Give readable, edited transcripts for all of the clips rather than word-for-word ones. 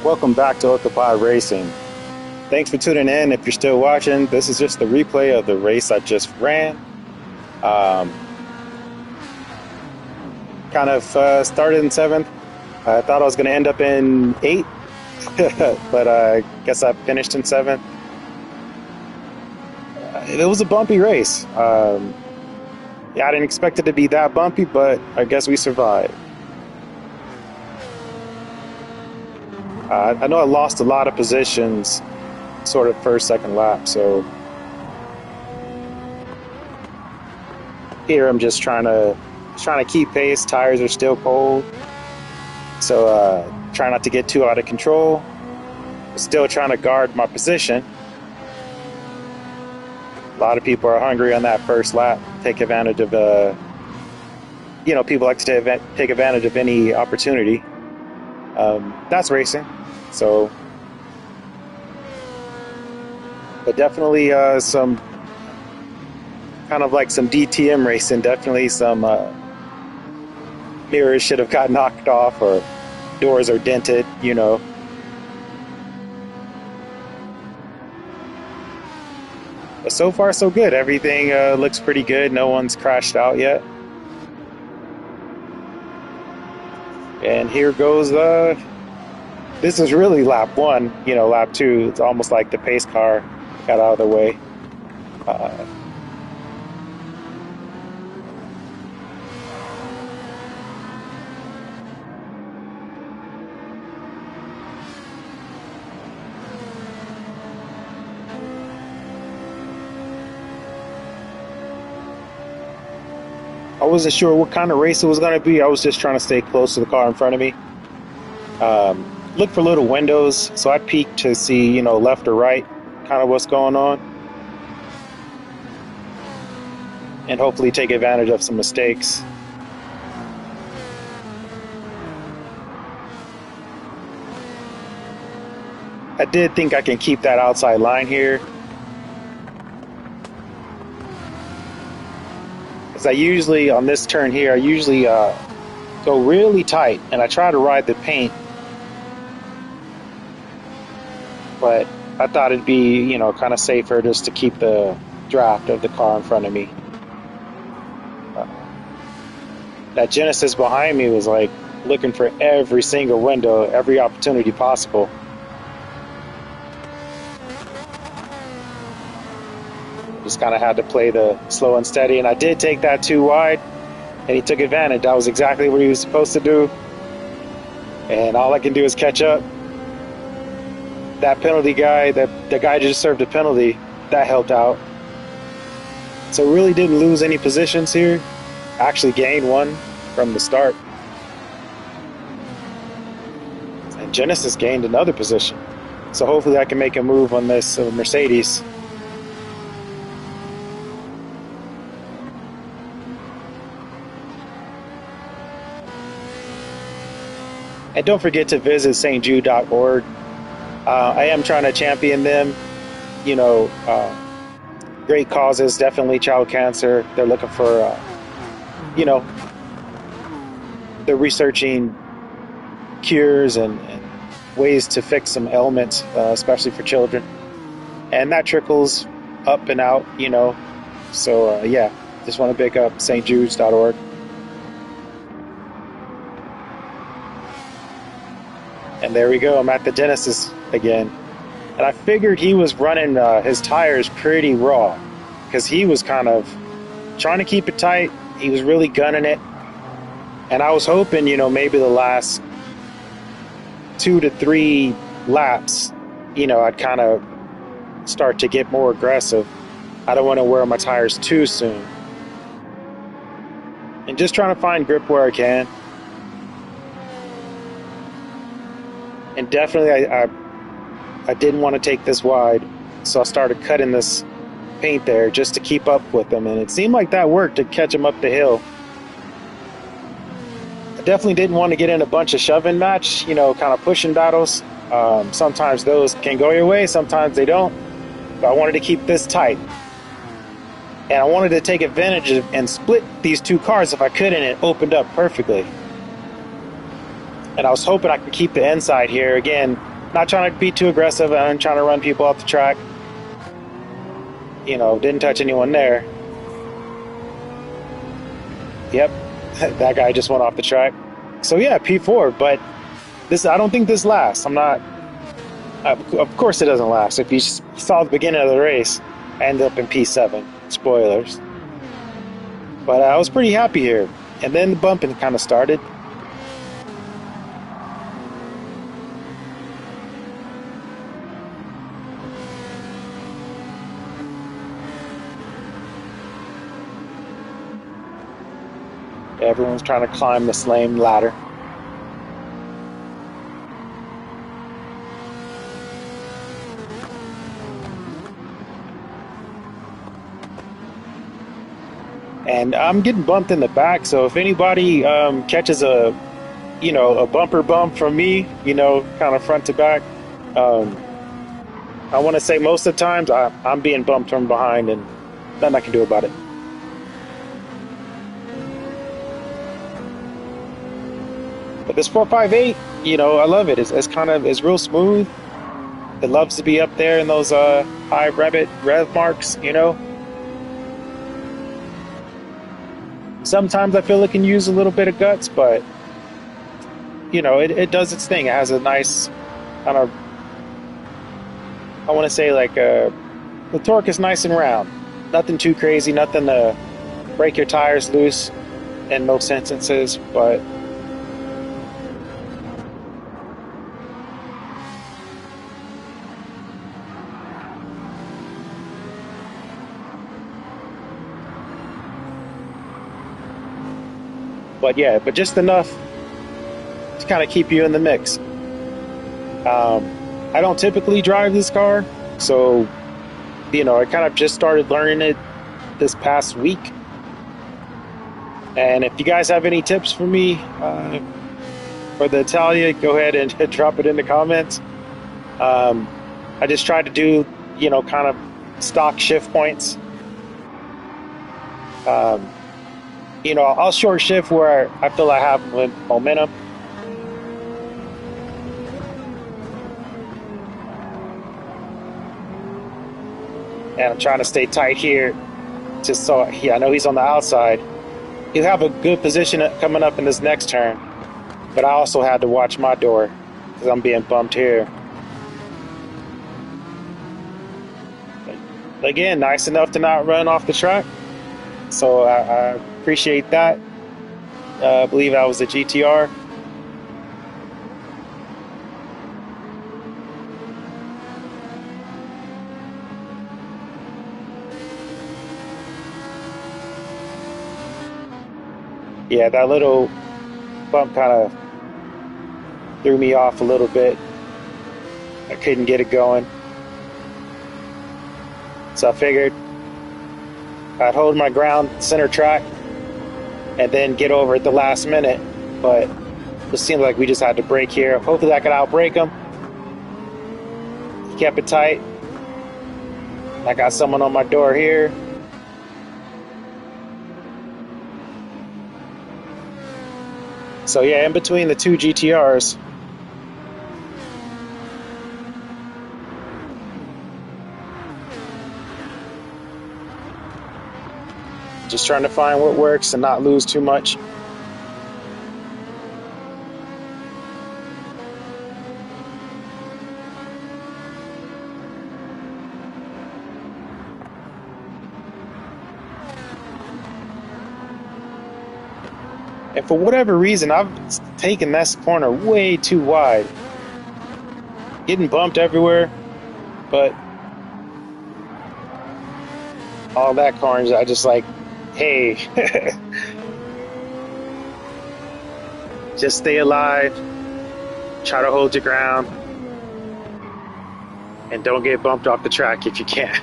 Welcome back to Occupied Racing. Thanks for tuning in. If you're still watching, this is just the replay of the race I just ran. Kind of started in 7th. I thought I was going to end up in 8th, but I guess I finished in 7th. It was a bumpy race. Yeah, I didn't expect it to be that bumpy, but I guess we survived. I know I lost a lot of positions, sort of first, second lap, so here I'm just trying to keep pace. Tires are still cold, so try not to get too out of control. Still trying to guard my position. A lot of people are hungry on that first lap. Take advantage of people like to take advantage of any opportunity. That's racing. So, but definitely some kind of like some DTM racing. Definitely some mirrors should have got knocked off, or doors are dented. But so far, so good. Everything looks pretty good. No one's crashed out yet. And here goes this is really lap 1. Lap 2, it's almost like the pace car got out of the way. I wasn't sure what kind of race it was going to be. I was just trying to stay close to the car in front of me. Look for little windows, so I peeked to see, left or right, kind of what's going on. And hopefully take advantage of some mistakes. I did think I can keep that outside line here. Because I usually, on this turn here, I usually go really tight and I try to ride the paint. But I thought it'd be, kind of safer just to keep the draft of the car in front of me. That Genesis behind me was like looking for every single window, every opportunity possible. Just kind of had to play the slow and steady, and I did take that too wide, and he took advantage. That was exactly what he was supposed to do, and all I can do is catch up. That penalty guy, the guy just served a penalty, that helped out. So really didn't lose any positions here. Actually gained one from the start. And Genesis gained another position. So hopefully I can make a move on this Mercedes. And don't forget to visit stjude.org. I am trying to champion them. Great causes, definitely child cancer. They're looking for, they're researching cures and ways to fix some ailments, especially for children. And that trickles up and out, So, just want to pick up stjudes.org. And there we go. I'm at the Genesis again. And I figured he was running his tires pretty raw because he was kind of trying to keep it tight. He was really gunning it. And I was hoping, maybe the last 2 to 3 laps, I'd kind of start to get more aggressive. I don't want to wear my tires too soon. And just trying to find grip where I can. And definitely I didn't want to take this wide, so I started cutting this paint there just to keep up with them, and it seemed like that worked to catch them up the hill. I definitely didn't want to get in a bunch of shoving match, kind of pushing battles. Sometimes those can go your way, sometimes they don't, but I wanted to keep this tight. And I wanted to take advantage of and split these two cars if I could, and it opened up perfectly. And I was hoping I could keep the inside here. Again, not trying to be too aggressive. I'm trying to run people off the track. Didn't touch anyone there. Yep. That guy just went off the track. So yeah, P4. But this, I don't think this lasts. I'm not. Of course, it doesn't last. If you saw the beginning of the race, I ended up in P7. Spoilers. But I was pretty happy here. And then the bumping kind of started. Everyone's trying to climb this lame ladder. And I'm getting bumped in the back, so if anybody catches a bumper bump from me, kind of front to back, I want to say most of the times I'm being bumped from behind, and nothing I can do about it. But this 458, I love it. It's real smooth. It loves to be up there in those high rev marks, Sometimes I feel it can use a little bit of guts, but it does its thing. It has a nice kind of, I want to say, like the torque is nice and round. Nothing too crazy, nothing to break your tires loose in most instances, but but just enough to kind of keep you in the mix. I don't typically drive this car, so I kind of just started learning it this past week. And if you guys have any tips for me for the Italia, go ahead and drop it in the comments. I just tried to do kind of stock shift points. I'll short shift where I feel I have momentum. And I'm trying to stay tight here, just so I know he's on the outside. He'll have a good position coming up in this next turn, but I also had to watch my door because I'm being bumped here. But again, nice enough to not run off the track, so I appreciate that. I believe that was a GTR. Yeah, that little bump kind of threw me off a little bit. I couldn't get it going. So I figured I'd hold my ground center track and then get over at the last minute. But it seemed like we just had to brake here. Hopefully I could outbrake him. He kept it tight. I got someone on my door here. So yeah, in between the two GTRs. Just trying to find what works and not lose too much. And for whatever reason, I've taken this corner way too wide. Getting bumped everywhere, but all that corners, I just like, hey, just stay alive, try to hold your ground, and don't get bumped off the track if you can,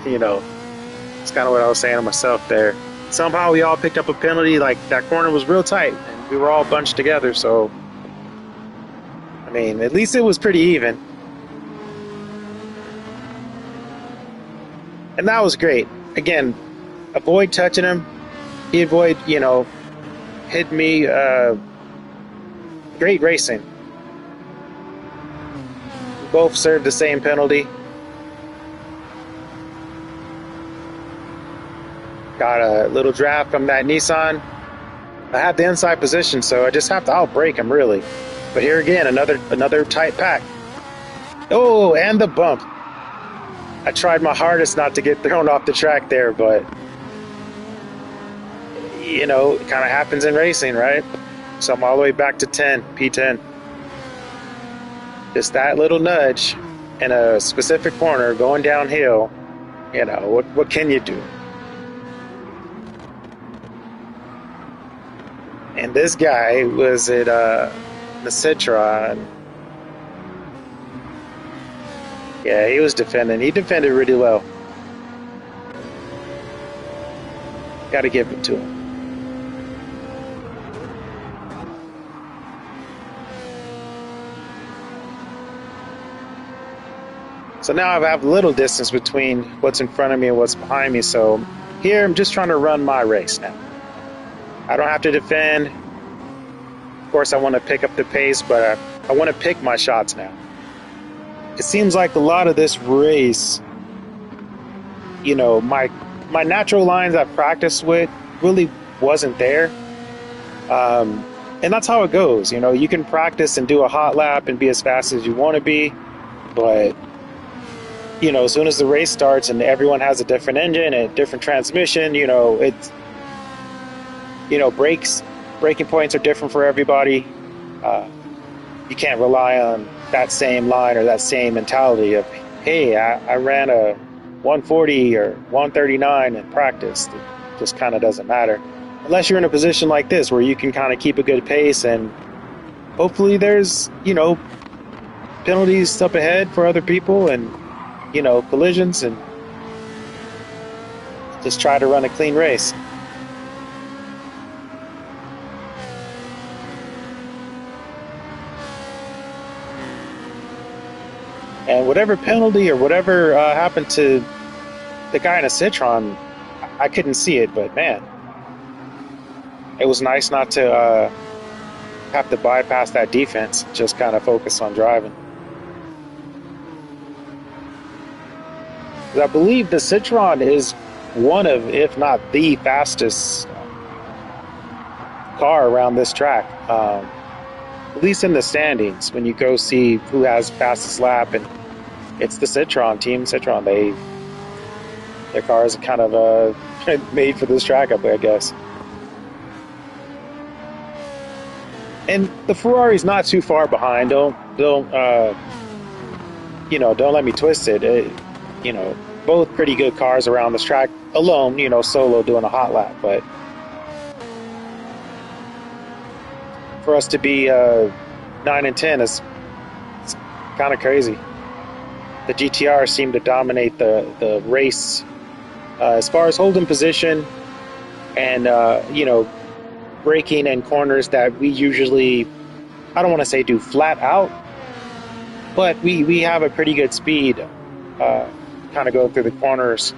It's kind of what I was saying to myself there. Somehow we all picked up a penalty, like that corner was real tight, and we were all bunched together, so, I mean, at least it was pretty even. And that was great. Again, avoid touching him. He avoid, hitting me. Great racing. We both served the same penalty. Got a little draft from that Nissan. I have the inside position, so I just have to outbrake him, really. But here again, another tight pack. Oh, and the bump. I tried my hardest not to get thrown off the track there, but you know, it kind of happens in racing, right? So I'm all the way back to 10, P10. Just that little nudge in a specific corner going downhill, you know, what can you do? And this guy was at the Citron. Yeah, he was defending. He defended really well. Got to give it to him. So now I have a little distance between what's in front of me and what's behind me. So here I'm just trying to run my race now. I don't have to defend. Of course, I want to pick up the pace, but I want to pick my shots now. It seems like a lot of this race, you know, my natural lines I practiced with really wasn't there. And that's how it goes. You know, you can practice and do a hot lap and be as fast as you want to be, but you know, as soon as the race starts and everyone has a different engine and a different transmission, you know, it's, you know, breaking points are different for everybody. You can't rely on that same line or that same mentality of, hey, I ran a 140 or 139 in practice. It just kind of doesn't matter. Unless you're in a position like this where you can kind of keep a good pace and hopefully there's, you know, penalties up ahead for other people and, you know, collisions, and just try to run a clean race. And whatever penalty or whatever happened to the guy in a Citron, I couldn't see it, but man, it was nice not to have to bypass that defense, just kind of focus on driving. I believe the Citron is one of, if not the fastest car around this track, at least in the standings. When you go see who has fastest lap, and it's the Citron, Team Citron. Their car is kind of made for this track, I guess. And the Ferrari's not too far behind. Don't you know? Don't let me twist it. You know, both pretty good cars around this track alone, you know, solo doing a hot lap. But for us to be 9 and 10 is kind of crazy. The GTR seemed to dominate the race as far as holding position and, you know, braking in corners that we usually, I don't want to say do flat out, but we have a pretty good speed kind of going through the corners.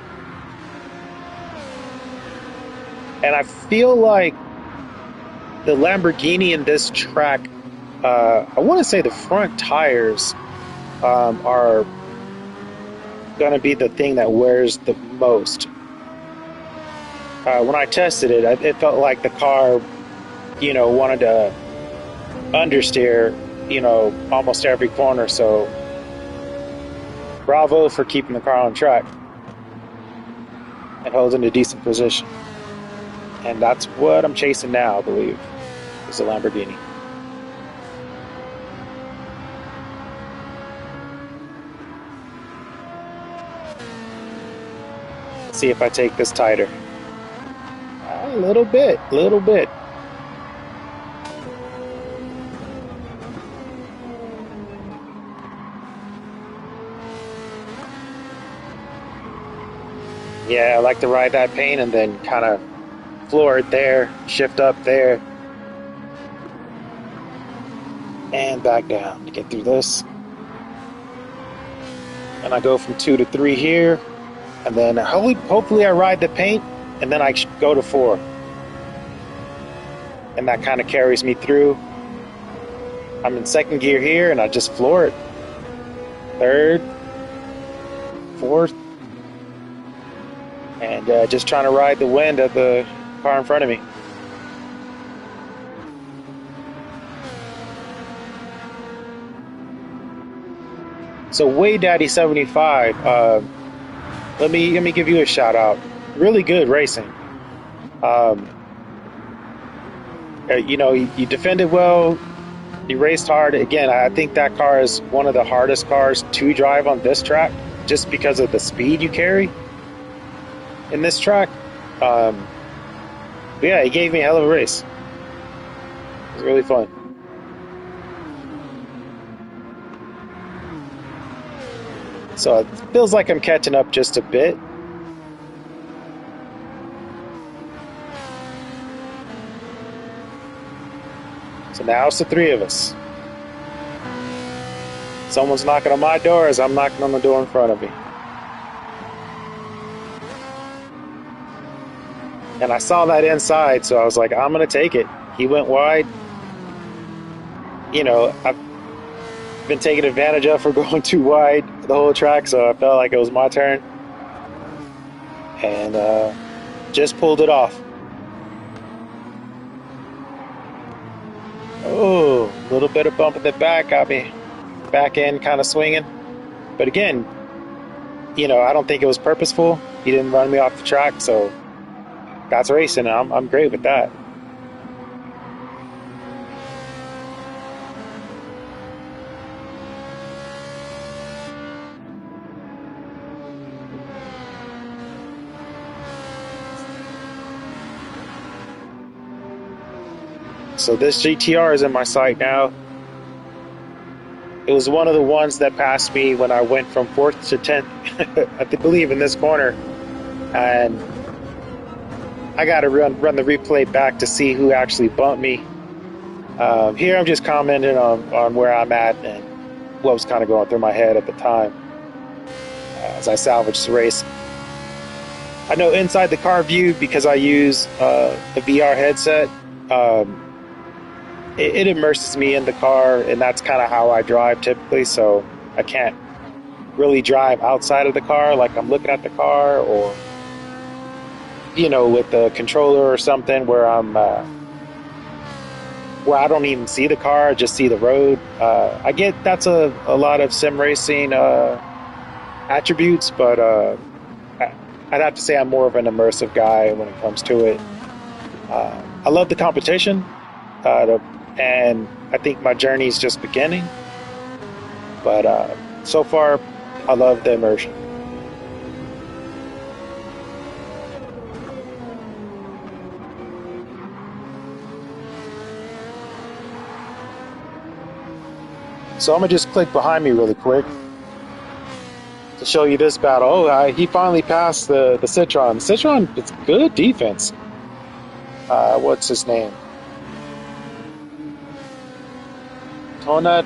And I feel like the Lamborghini in this track, I want to say the front tires are going to be the thing that wears the most. When I tested it, it felt like the car, you know, wanted to understeer, you know, almost every corner. So bravo for keeping the car on track and holding a decent position. And that's what I'm chasing now, I believe, is a Lamborghini. Let's see if I take this tighter. A little bit. Yeah, I like to ride that paint and then kind of floor it there, shift up there, and back down to get through this. And I go from 2 to 3 here, and then hopefully I ride the paint, and then I go to 4. And that kind of carries me through. I'm in second gear here, and I just floor it. Third, fourth, and just trying to ride the wind of the car in front of me. So Way Daddy 75, let me give you a shout out. Really good racing. Um, you defended well. You raced hard. Again, I think that car is one of the hardest cars to drive on this track, just because of the speed you carry in this track. Um, but yeah, he gave me a hell of a race. It was really fun. So it feels like I'm catching up just a bit. So now it's the three of us. Someone's knocking on my door as I'm knocking on the door in front of me. And I saw that inside, so I was like, I'm going to take it. He went wide. I've been taken advantage of for going too wide the whole track, so I felt like it was my turn. And just pulled it off. Oh, a little bit of bump in the back got me back end kind of swinging. But again, I don't think it was purposeful. He didn't run me off the track, so that's racing. And I'm great with that. So this GTR is in my sight now. It was one of the ones that passed me when I went from 4th to 10th, I believe, in this corner. And I got to run the replay back to see who actually bumped me. Here I'm just commenting on where I'm at and what was kind of going through my head at the time as I salvaged the race. I know inside the car view, because I use the VR headset, it immerses me in the car, and that's kind of how I drive typically, so I can't really drive outside of the car like I'm looking at the car, or with the controller or something where where I don't even see the car, I just see the road. I get that's a lot of sim racing attributes, but I'd have to say I'm more of an immersive guy when it comes to it. I love the competition, and I think my journey is just beginning. But so far, I love the immersion. So I'm gonna just click behind me really quick to show you this battle. Oh, he finally passed the Citron. Citron, it's good defense. What's his name? Tona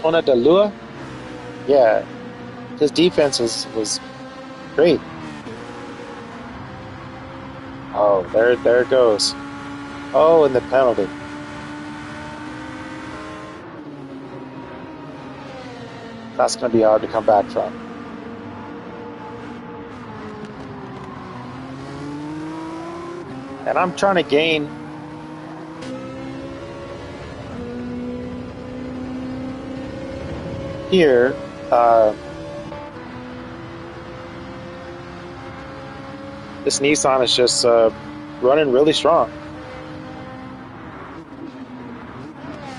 Delua? Yeah, his defense was great. Oh, there it goes. Oh, and the penalty. That's going to be hard to come back from. And I'm trying to gain here. This Nissan is just running really strong.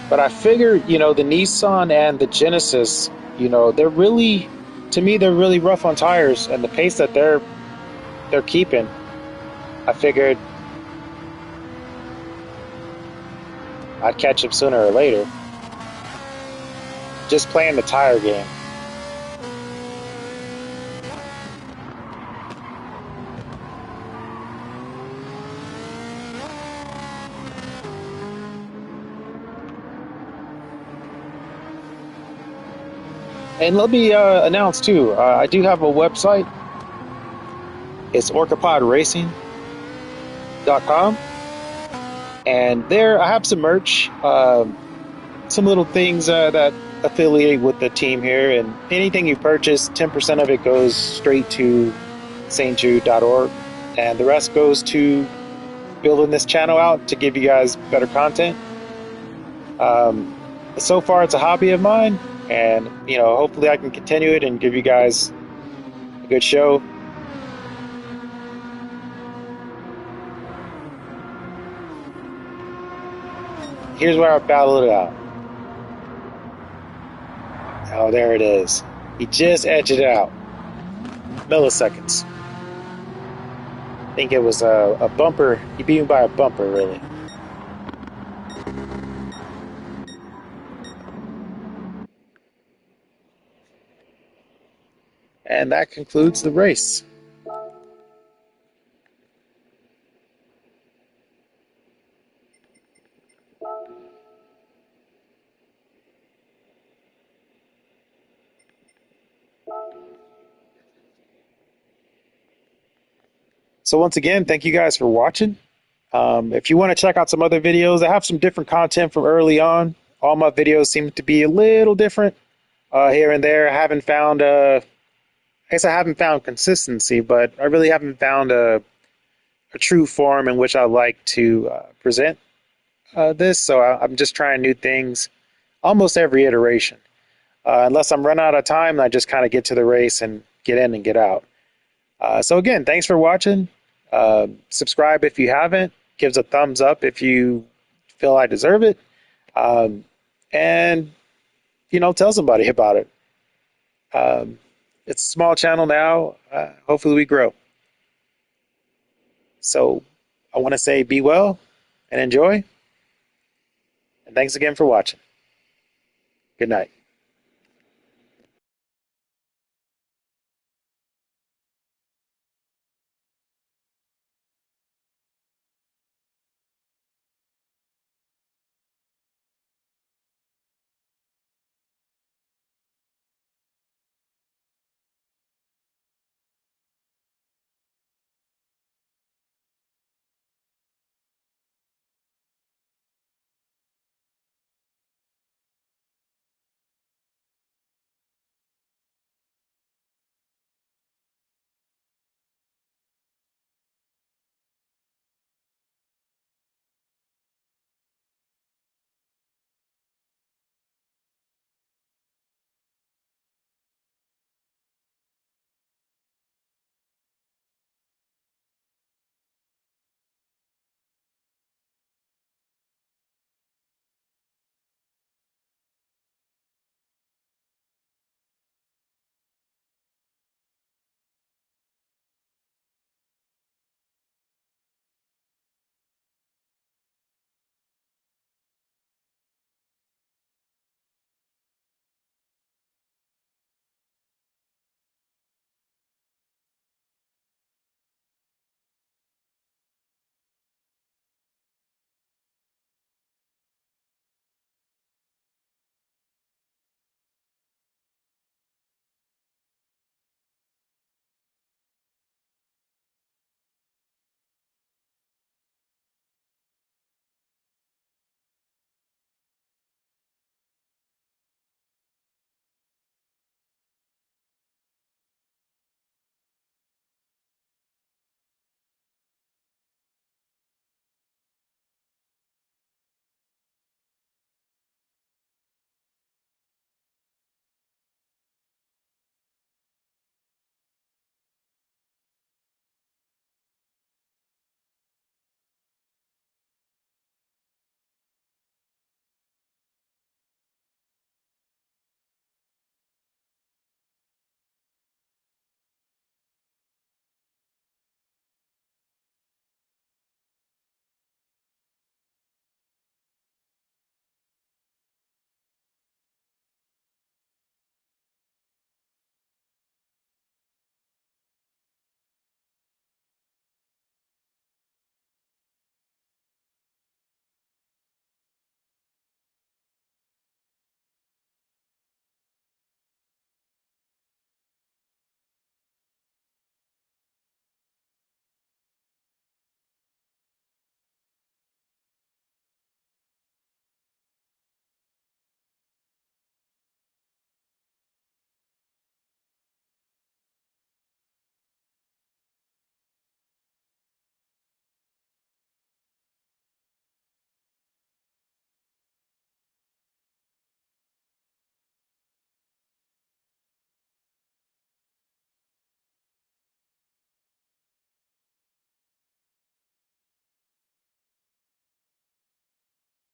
But I figure, the Nissan and the Genesis, they're really, to me, they're really rough on tires, and the pace that they're keeping, I figured I'd catch them sooner or later. Just playing the tire game. And let me announce too, I do have a website. It's orcapodracing.com. And there I have some merch, some little things that affiliate with the team here. And anything you purchase, 10% of it goes straight to stjude.org. And the rest goes to building this channel out to give you guys better content. so far it's a hobby of mine, and hopefully I can continue it and give you guys a good show. Here's where I battled it out. Oh, there it is. He just edged it out. Milliseconds. I think it was a bumper. He beat me by a bumper, really. And that concludes the race. So once again, thank you guys for watching. If you want to check out some other videos, I have some different content from early on. All my videos seem to be a little different here and there. I haven't found, I guess I haven't found consistency, but I really haven't found a true form in which I like to present this. So I'm just trying new things almost every iteration. Unless I'm running out of time, I just kind of get to the race and get in and get out. So again, thanks for watching. Subscribe if you haven't. Gives a thumbs up if you feel I deserve it. Um, and tell somebody about it. It's a small channel now. Hopefully we grow. So I want to say be well and enjoy. And thanks again for watching. Good night.